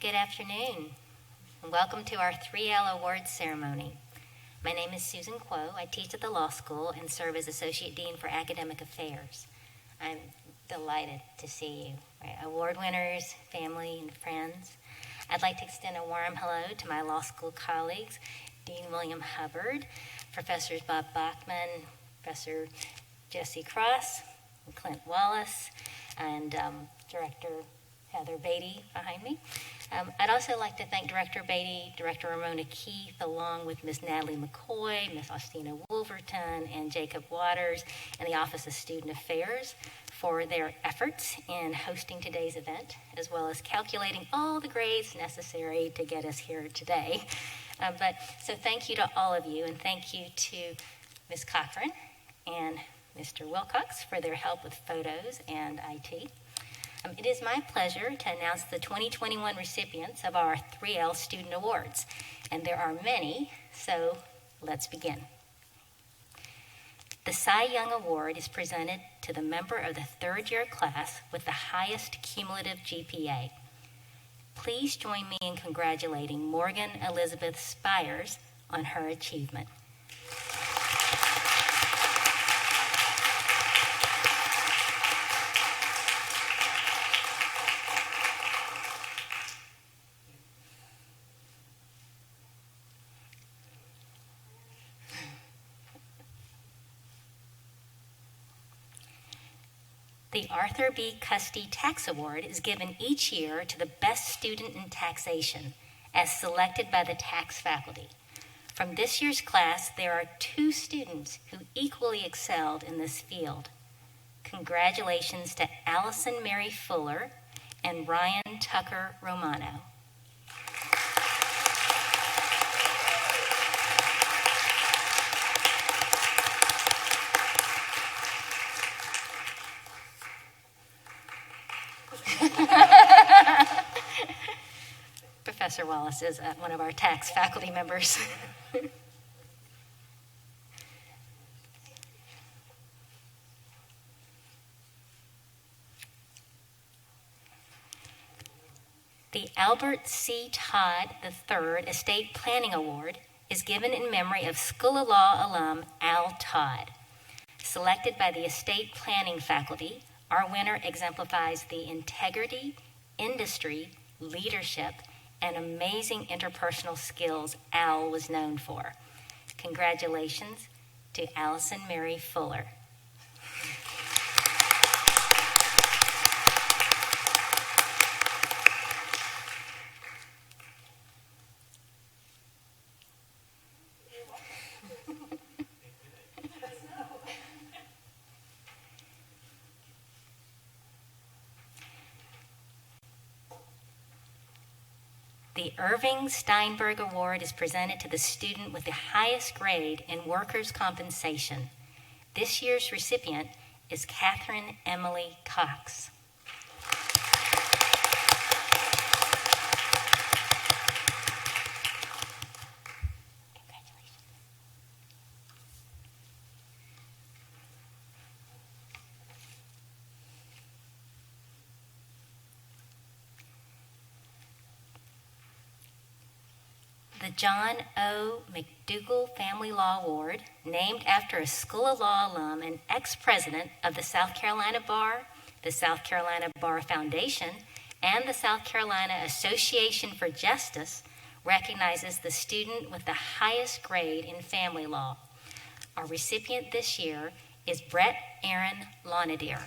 Good afternoon, and welcome to our 3L Awards ceremony. My name is Susan Coif. I teach at the law school and serve as Associate Dean for Academic Affairs. I'm delighted to see you, award winners, family, and friends. I'd like to extend a warm hello to my law school colleagues, Dean William Hubbard, Professors Bob Bachman, Professor Jesse Cross, and Clint Wallace, and Director Heather Beatty behind me. I'd also like to thank Director Beatty, Director Ramona Keith, along with Ms. Natalie McCoy, Ms. Austina Wolverton, and Jacob Waters, and the Office of Student Affairs for their efforts in hosting today's event, as well as calculating all the grades necessary to get us here today. So thank you to all of you, and thank you to Ms. Cochran and Mr. Wilcox for their help with photos and IT. It is my pleasure to announce the 2021 recipients of our 3L Student Awards, and there are many, so let's begin. The Cy Young Award is presented to the member of the third-year class with the highest cumulative GPA. Please join me in congratulating Morgan Elizabeth Spires on her achievement. The Arthur B. Custy Tax Award is given each year to the best student in taxation, as selected by the tax faculty. From this year's class, there are 2 students who equally excelled in this field. Congratulations to Allison Mary Fuller and Ryan Tucker Romano. Professor Wallace is one of our tax faculty members. The Albert C. Todd III Estate Planning Award is given in memory of School of Law alum Al Todd. Selected by the estate planning faculty, our winner exemplifies the integrity, industry, leadership, and amazing interpersonal skills Al was known for. Congratulations to Allison Mary Fuller. The Irving Steinberg Award is presented to the student with the highest grade in workers' compensation. This year's recipient is Catherine Emily Cox. The John O. McDougall Family Law Award, named after a School of Law alum and ex-president of the South Carolina Bar, the South Carolina Bar Foundation, and the South Carolina Association for Justice, recognizes the student with the highest grade in family law. Our recipient this year is Brett Aaron Lonadier.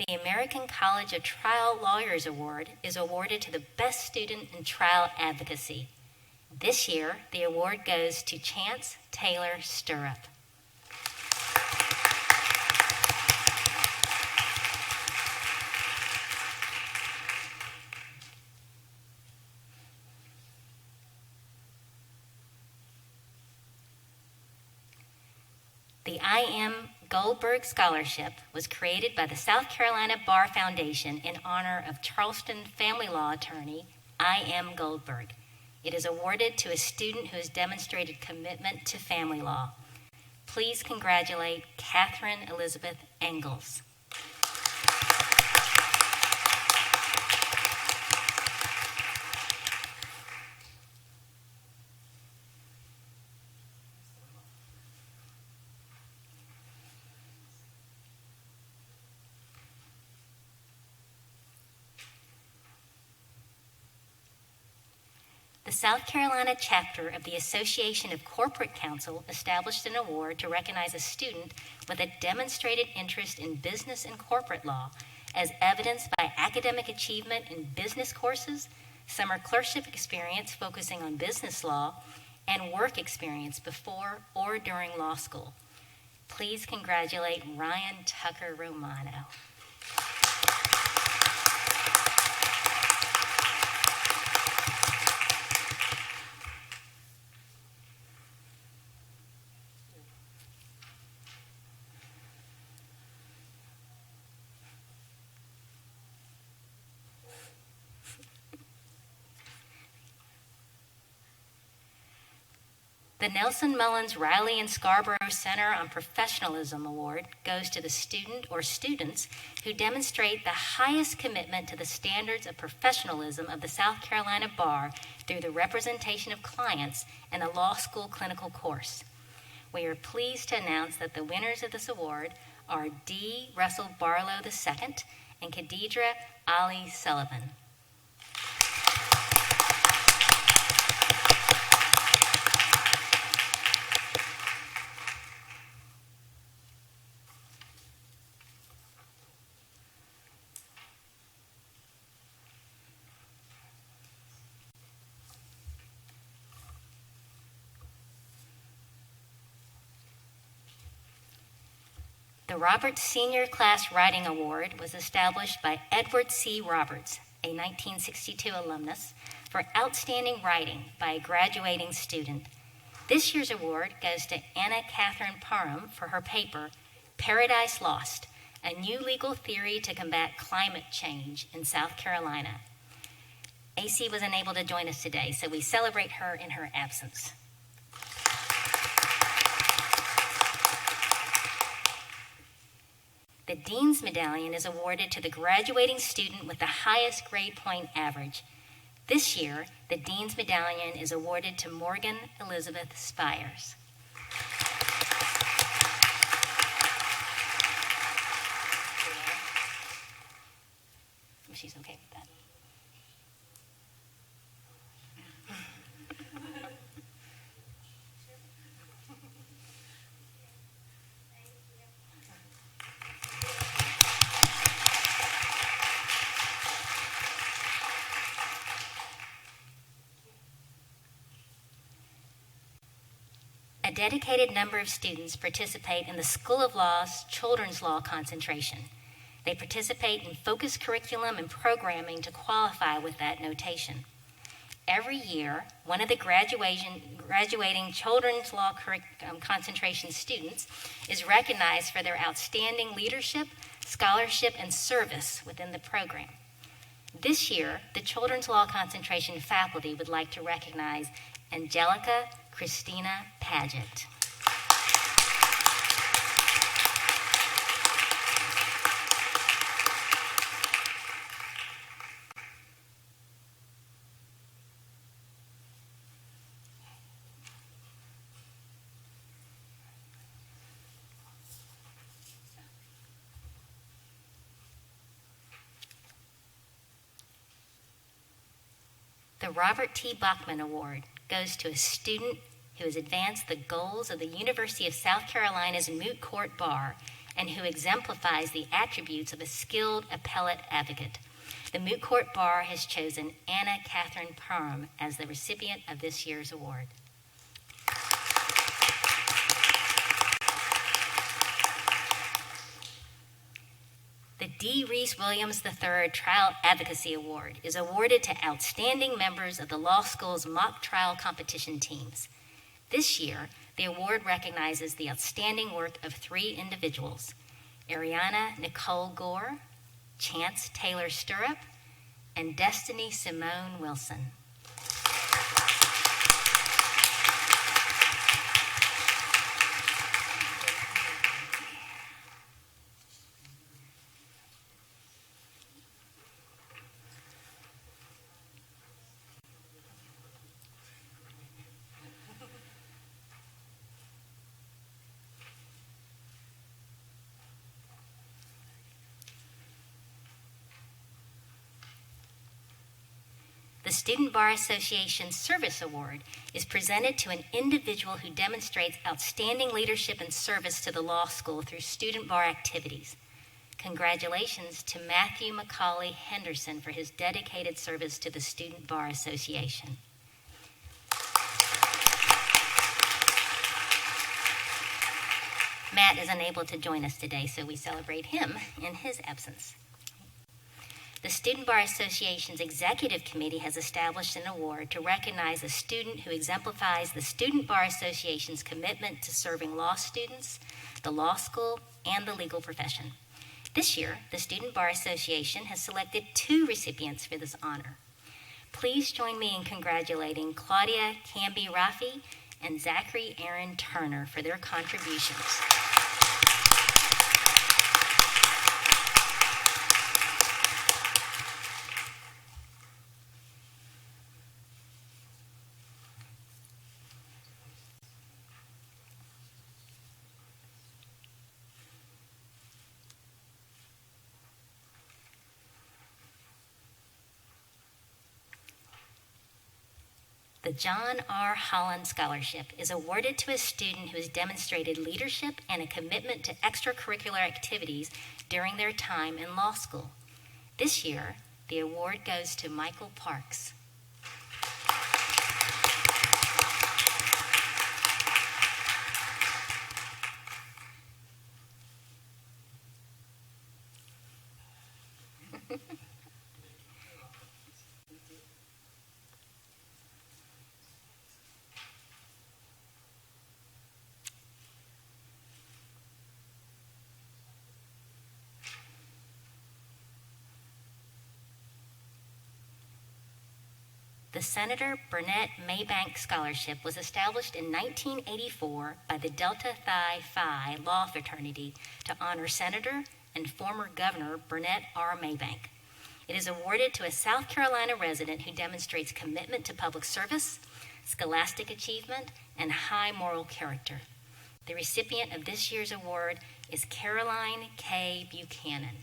The American College of Trial Lawyers Award is awarded to the best student in trial advocacy. This year, the award goes to Chance Taylor Stirrup. The I.M. Goldberg Scholarship was created by the South Carolina Bar Foundation in honor of Charleston family law attorney I.M. Goldberg. It is awarded to a student who has demonstrated commitment to family law. Please congratulate Catherine Elizabeth Engels. The South Carolina chapter of the Association of Corporate Counsel established an award to recognize a student with a demonstrated interest in business and corporate law, as evidenced by academic achievement in business courses, summer clerkship experience focusing on business law, and work experience before or during law school. Please congratulate Ryan Tucker Romano. The Nelson Mullins Riley and Scarborough Center on Professionalism Award goes to the student or students who demonstrate the highest commitment to the standards of professionalism of the South Carolina Bar through the representation of clients in a law school clinical course. We are pleased to announce that the winners of this award are D. Russell Barlow II and Khadidra Ali Sullivan. The Roberts Senior Class Writing Award was established by Edward C. Roberts, a 1962 alumnus, for outstanding writing by a graduating student. This year's award goes to Anna Catherine Parham for her paper, Paradise Lost, a new legal theory to combat climate change in South Carolina. AC was unable to join us today, so we celebrate her in her absence. The Dean's Medallion is awarded to the graduating student with the highest grade point average. This year, the Dean's Medallion is awarded to Morgan Elizabeth Spires. If she's okay with that. A dedicated number of students participate in the School of Law's Children's Law concentration. They participate in focused curriculum and programming to qualify with that notation. Every year, one of the graduating Children's Law concentration students is recognized for their outstanding leadership, scholarship, and service within the program. This year, the Children's Law concentration faculty would like to recognize Angelica Christina Paget. The Robert T. Bachman Award goes to a student who has advanced the goals of the University of South Carolina's moot court bar and who exemplifies the attributes of a skilled appellate advocate. The moot court bar has chosen Anna Catherine Parham as the recipient of this year's award. The D. Reese Williams III Trial Advocacy Award is awarded to outstanding members of the law school's mock trial competition teams. This year, The award recognizes the outstanding work of 3 individuals: Ariana Nicole Gore, Chance Taylor Stirrup, and Destiny Simone Wilson. The Student Bar Association Service Award is presented to an individual who demonstrates outstanding leadership and service to the law school through student bar activities. Congratulations to Matthew Macaulay Henderson for his dedicated service to the Student Bar Association. Matt is unable to join us today, so we celebrate him in his absence. The Student Bar Association's Executive Committee has established an award to recognize a student who exemplifies the Student Bar Association's commitment to serving law students, the law school, and the legal profession. This year, the Student Bar Association has selected 2 recipients for this honor. Please join me in congratulating Claudia Camby Rafi and Zachary Aaron Turner for their contributions. The John R. Holland Scholarship is awarded to a student who has demonstrated leadership and a commitment to extracurricular activities during their time in law school. This year, the award goes to Michael Parks. The Senator Burnett Maybank Scholarship was established in 1984 by the Delta Phi Phi Law Fraternity to honor Senator and former Governor Burnett R. Maybank. It is awarded to a South Carolina resident who demonstrates commitment to public service, scholastic achievement, and high moral character. The recipient of this year's award is Caroline K. Buchanan.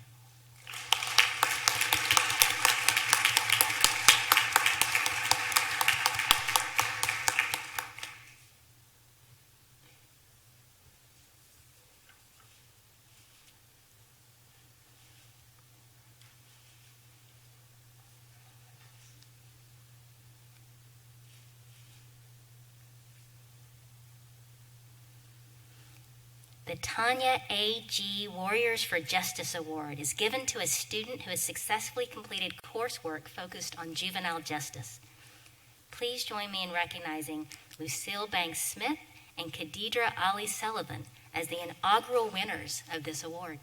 The Tanya A.G. Warriors for Justice Award is given to a student who has successfully completed coursework focused on juvenile justice. Please join me in recognizing Lucille Banks Smith and Khadidra Ali Sullivan as the inaugural winners of this award.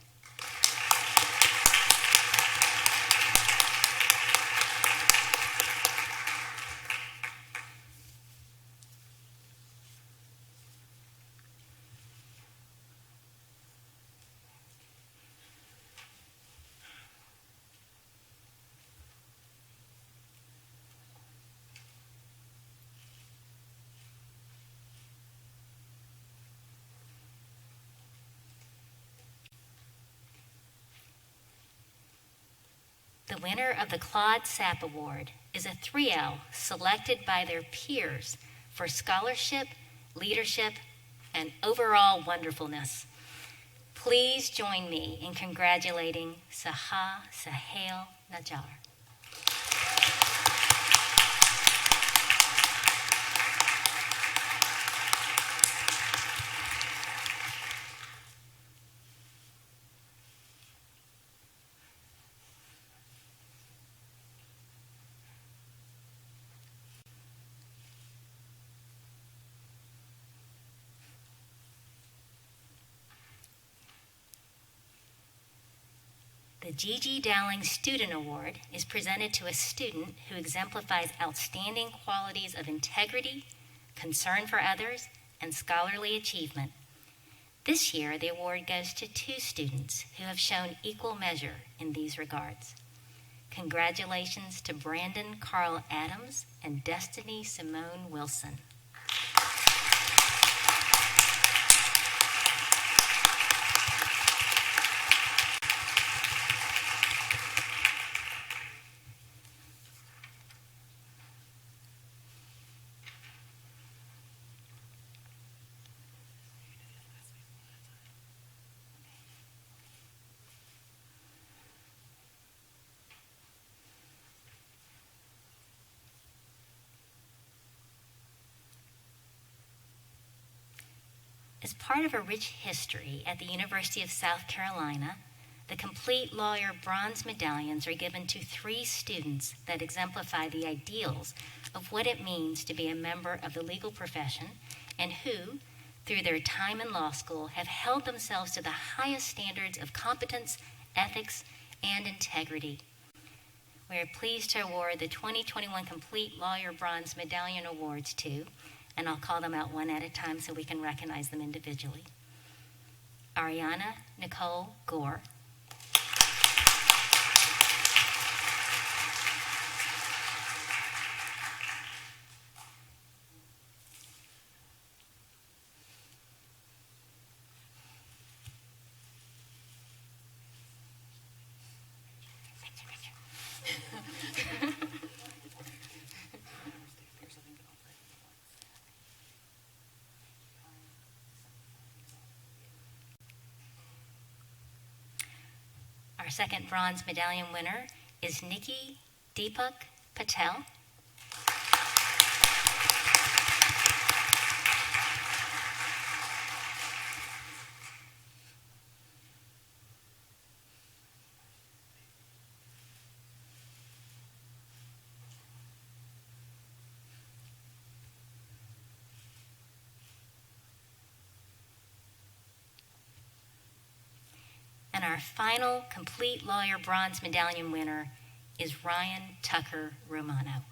The winner of the Claude Sapp Award is a 3L selected by their peers for scholarship, leadership, and overall wonderfulness. Please join me in congratulating Saha Sahel Najjar. The G.G. Dowling Student Award is presented to a student who exemplifies outstanding qualities of integrity, concern for others, and scholarly achievement. This year, the award goes to 2 students who have shown equal measure in these regards. Congratulations to Brandon Carl Adams and Destiny Simone Wilson. As part of a rich history at the University of South Carolina, the Complete Lawyer Bronze Medallions are given to 3 students that exemplify the ideals of what it means to be a member of the legal profession and who, through their time in law school, have held themselves to the highest standards of competence, ethics, and integrity. We are pleased to award the 2021 Complete Lawyer Bronze Medallion Awards to, and I'll call them out one at a time so we can recognize them individually. Ariana Nicole Gore. Our second bronze medallion winner is Nikki Deepak Patel. And our final Complete Lawyer Bronze Medallion winner is Ryan Tucker Romano.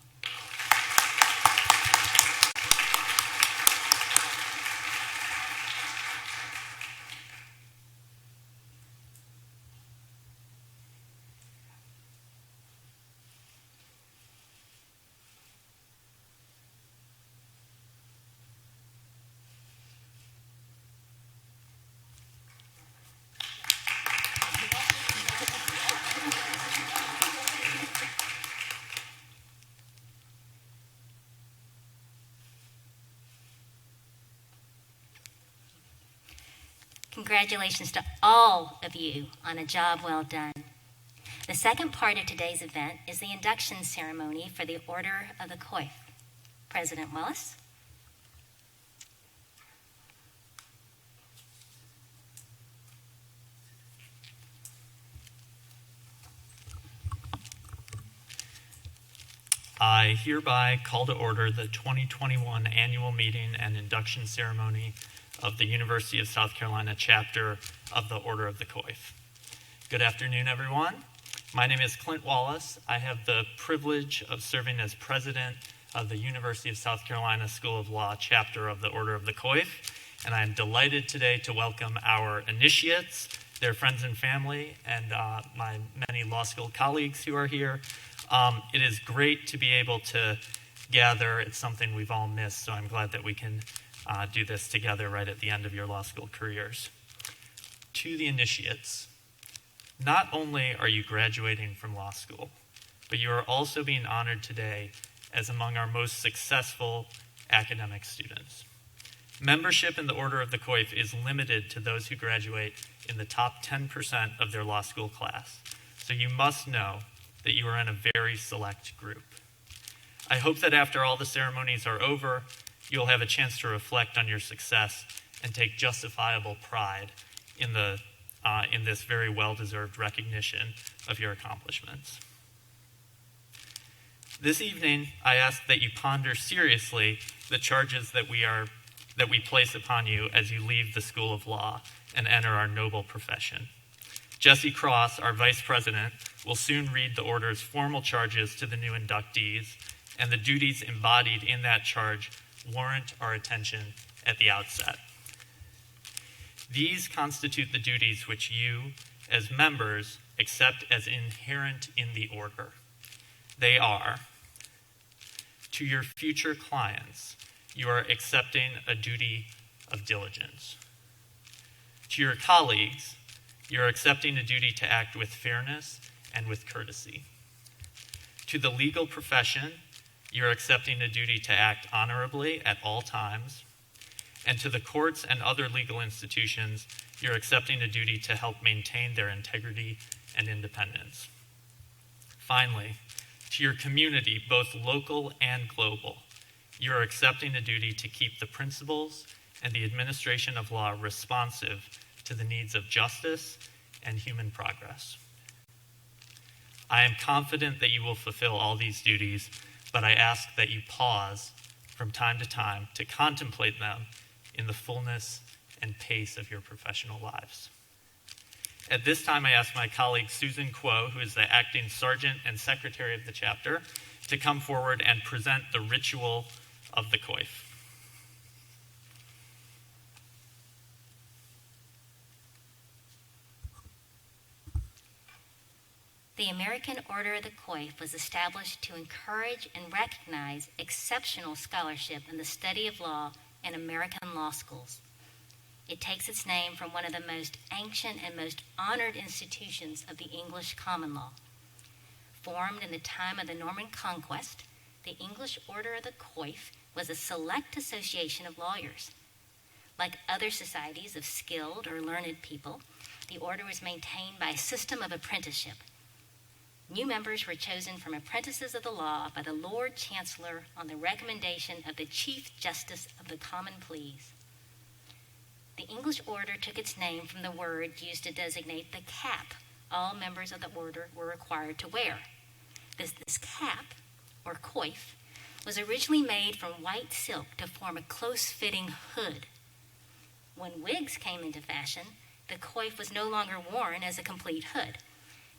Congratulations to all of you on a job well done. The second part of today's event is the induction ceremony for the Order of the Coif. President Willis. I hereby call to order the 2021 annual meeting and induction ceremony of the University of South Carolina chapter of the Order of the Coif. Good afternoon, everyone. My name is Clint Wallace. I have the privilege of serving as president of the University of South Carolina School of Law chapter of the Order of the Coif, and I am delighted today to welcome our initiates, their friends and family, and my many law school colleagues who are here. It is great to be able to gather. It's something we've all missed, so I'm glad that we can do this together right at the end of your law school careers. To the initiates, not only are you graduating from law school, but you are also being honored today as among our most successful academic students. Membership in the Order of the Coif is limited to those who graduate in the top 10% of their law school class, so you must know that you are in a very select group. I hope that after all the ceremonies are over, you'll have a chance to reflect on your success and take justifiable pride in this very well-deserved recognition of your accomplishments. This evening, I ask that you ponder seriously the charges that we place upon you as you leave the School of Law and enter our noble profession. Jesse Cross, our vice president, will soon read the order's formal charges to the new inductees, and the duties embodied in that charge warrant our attention at the outset. These constitute the duties which you, as members, accept as inherent in the order. They are: to your future clients, you are accepting a duty of diligence. To your colleagues, you are accepting a duty to act with fairness and with courtesy. To the legal profession, you are accepting a duty to act honorably at all times. And to the courts and other legal institutions, you're accepting a duty to help maintain their integrity and independence. Finally, to your community, both local and global, you are accepting a duty to keep the principles and the administration of law responsive to the needs of justice and human progress. I am confident that you will fulfill all these duties, but I ask that you pause from time to time to contemplate them in the fullness and pace of your professional lives. At this time, I ask my colleague Susan Quo, who is the acting sergeant and secretary of the chapter, to come forward and present the ritual of the Coif. The American Order of the Coif was established to encourage and recognize exceptional scholarship in the study of law in American law schools. It takes its name from one of the most ancient and most honored institutions of the English common law. Formed in the time of the Norman Conquest, the English Order of the Coif was a select association of lawyers. Like other societies of skilled or learned people, the order was maintained by a system of apprenticeship. New members were chosen from apprentices of the law by the Lord Chancellor on the recommendation of the Chief Justice of the Common Pleas. The English order took its name from the word used to designate the cap all members of the order were required to wear. This cap, or coif, was originally made from white silk to form a close-fitting hood. When wigs came into fashion, the coif was no longer worn as a complete hood,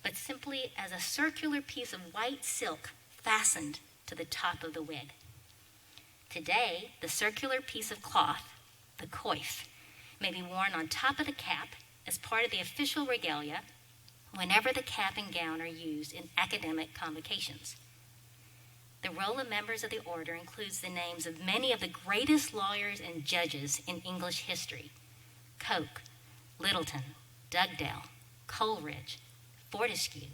but simply as a circular piece of white silk fastened to the top of the wig. Today, the circular piece of cloth, the coif, may be worn on top of the cap as part of the official regalia whenever the cap and gown are used in academic convocations. The roll of members of the order includes the names of many of the greatest lawyers and judges in English history: Coke, Littleton, Dugdale, Coleridge, Fortescue,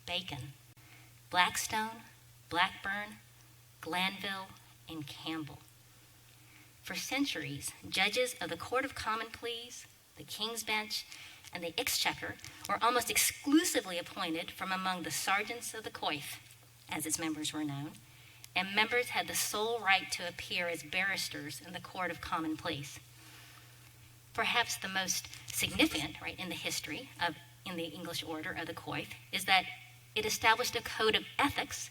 Bacon, Blackstone, Blackburn, Glanville, and Campbell. For centuries, judges of the Court of Common Pleas, the King's Bench, and the Exchequer were almost exclusively appointed from among the sergeants of the coif, as its members were known, and members had the sole right to appear as barristers in the Court of Common Pleas. Perhaps the most significant, in the history in the English Order of the Coif is that it established a code of ethics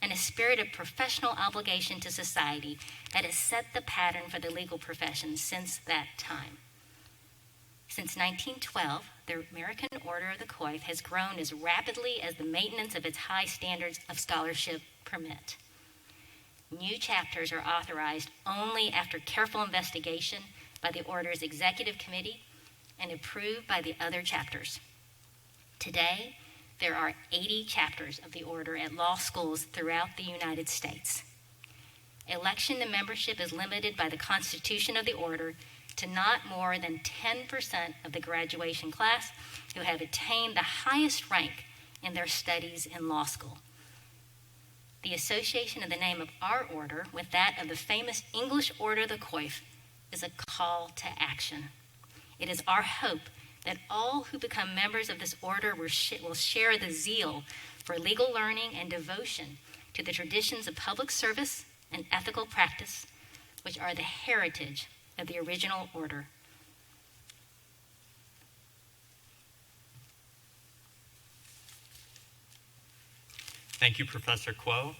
and a spirit of professional obligation to society that has set the pattern for the legal profession since that time. Since 1912, the American Order of the Coif has grown as rapidly as the maintenance of its high standards of scholarship permit. New chapters are authorized only after careful investigation by the Order's Executive Committee and approved by the other chapters. Today, there are 80 chapters of the Order at law schools throughout the United States. Election to membership is limited by the Constitution of the Order to not more than 10% of the graduation class who have attained the highest rank in their studies in law school. The association of the name of our order with that of the famous English Order of the Coif is a call to action. It is our hope that all who become members of this order will share the zeal for legal learning and devotion to the traditions of public service and ethical practice, which are the heritage of the original order. Thank you, Professor Quo.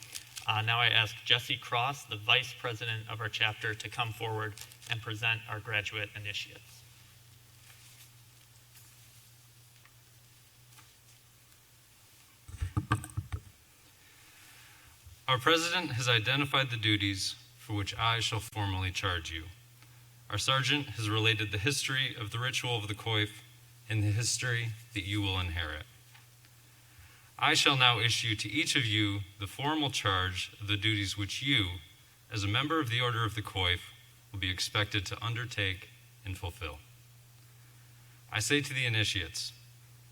Now I ask Jesse Cross, the vice president of our chapter, to come forward and present our graduate initiates. Our president has identified the duties for which I shall formally charge you. Our sergeant has related the history of the ritual of the coif and the history that you will inherit. I shall now issue to each of you the formal charge of the duties which you, as a member of the Order of the Coif, will be expected to undertake and fulfill. I say to the initiates,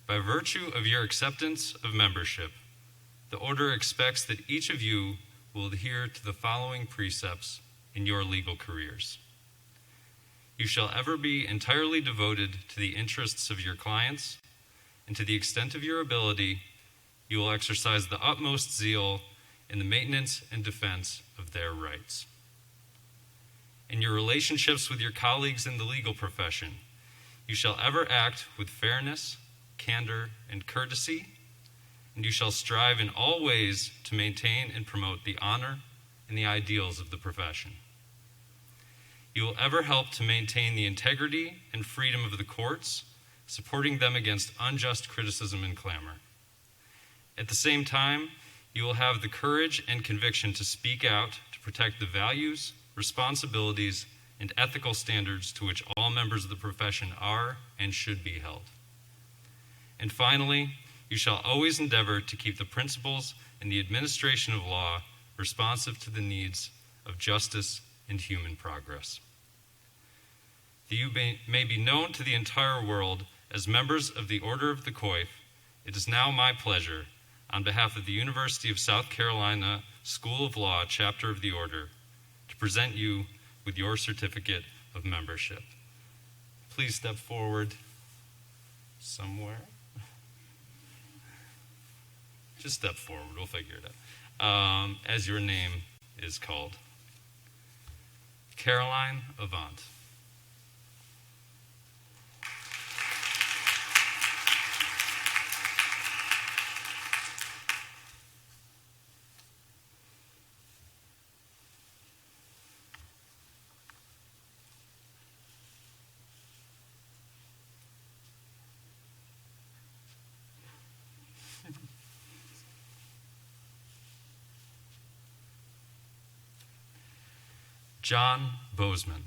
by virtue of your acceptance of membership, the Order expects that each of you will adhere to the following precepts in your legal careers. You shall ever be entirely devoted to the interests of your clients, and to the extent of your ability, you will exercise the utmost zeal in the maintenance and defense of their rights. In your relationships with your colleagues in the legal profession, you shall ever act with fairness, candor, and courtesy, and you shall strive in all ways to maintain and promote the honor and the ideals of the profession. You will ever help to maintain the integrity and freedom of the courts, supporting them against unjust criticism and clamor. At the same time, you will have the courage and conviction to speak out to protect the values, responsibilities, and ethical standards to which all members of the profession are and should be held. And finally, you shall always endeavor to keep the principles and the administration of law responsive to the needs of justice and human progress. That you may be known to the entire world as members of the Order of the Coif, it is now my pleasure, on behalf of the University of South Carolina School of Law, Chapter of the Order, to present you with your certificate of membership. Please step forward somewhere. Just step forward, we'll figure it out. As your name is called. Caroline Avant. John Bozeman.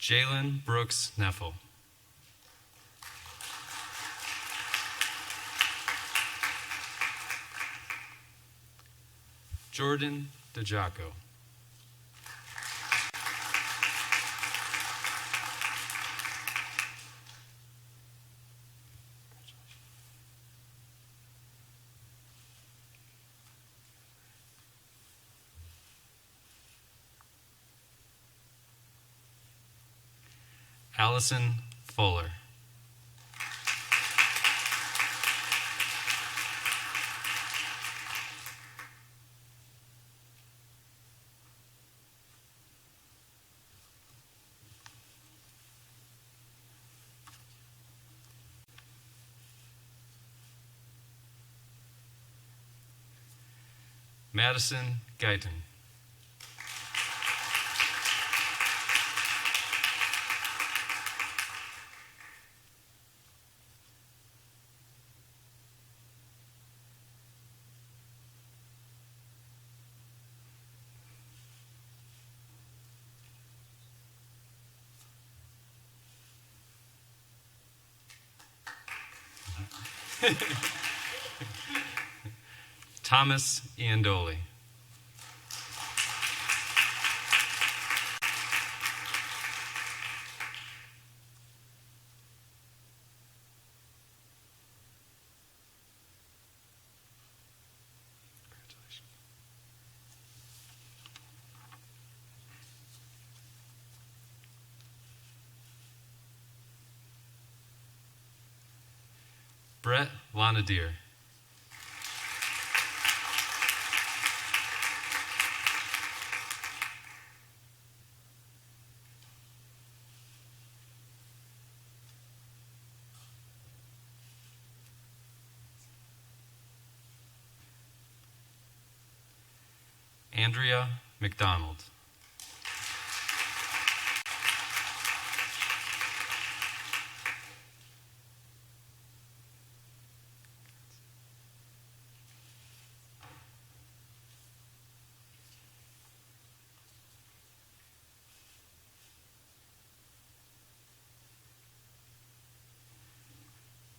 Jalen Brooks Neffel. Jordan DeJaco. Allison Fuller. Madison Guyton. Thomas Iandoli. Brett Lonadier. Andrea McDonald.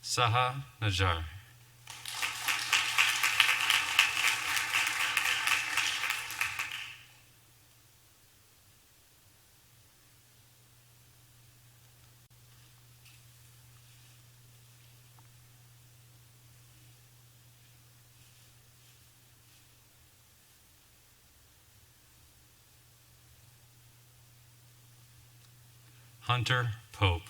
Saha Najjar. Hunter Pope.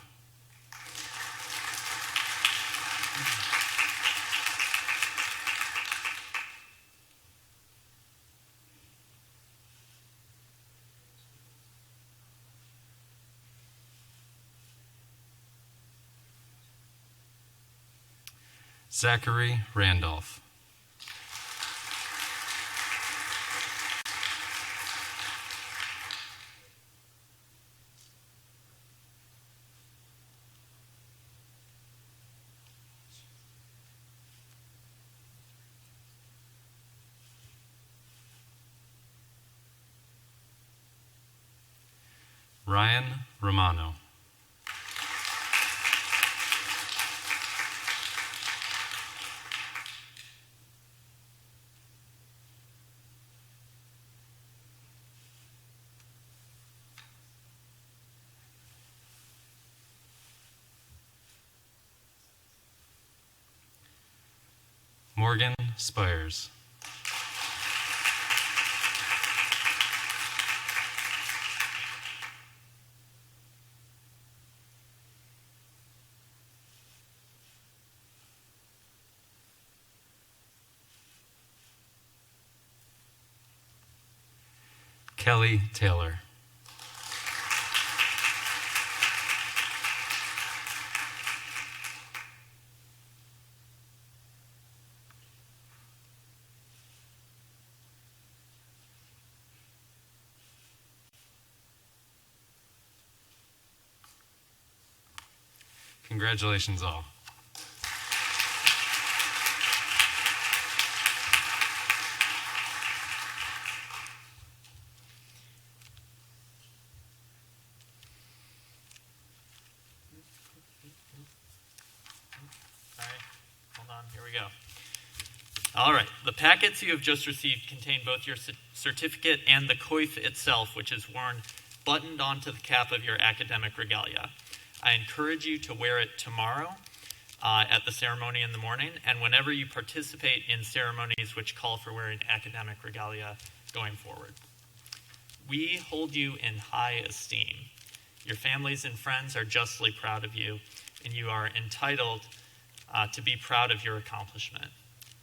Zachary Randolph. Ryan Romano. Morgan Spires. Kelly Taylor. Congratulations all. Sorry, hold on, here we go. All right, the packets you have just received contain both your certificate and the coif itself, which is worn buttoned onto the cap of your academic regalia. I encourage you to wear it tomorrow at the ceremony in the morning, and whenever you participate in ceremonies which call for wearing academic regalia going forward. We hold you in high esteem. Your families and friends are justly proud of you, and you are entitled to be proud of your accomplishment.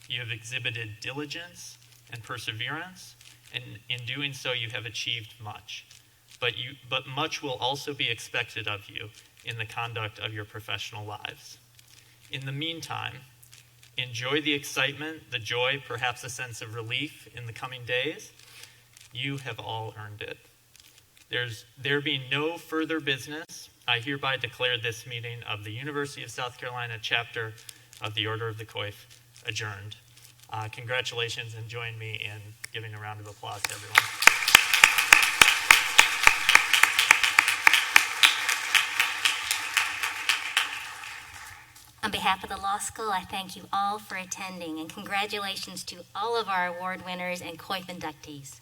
You have exhibited diligence and perseverance, and in doing so you have achieved much. But much will also be expected of you in the conduct of your professional lives. In the meantime, enjoy the excitement, the joy, perhaps a sense of relief in the coming days. You have all earned it. There being no further business, I hereby declare this meeting of the University of South Carolina chapter of the Order of the Coif adjourned. Congratulations, and join me in giving a round of applause to everyone. On behalf of the law school, I thank you all for attending, and congratulations to all of our award winners and Coif inductees.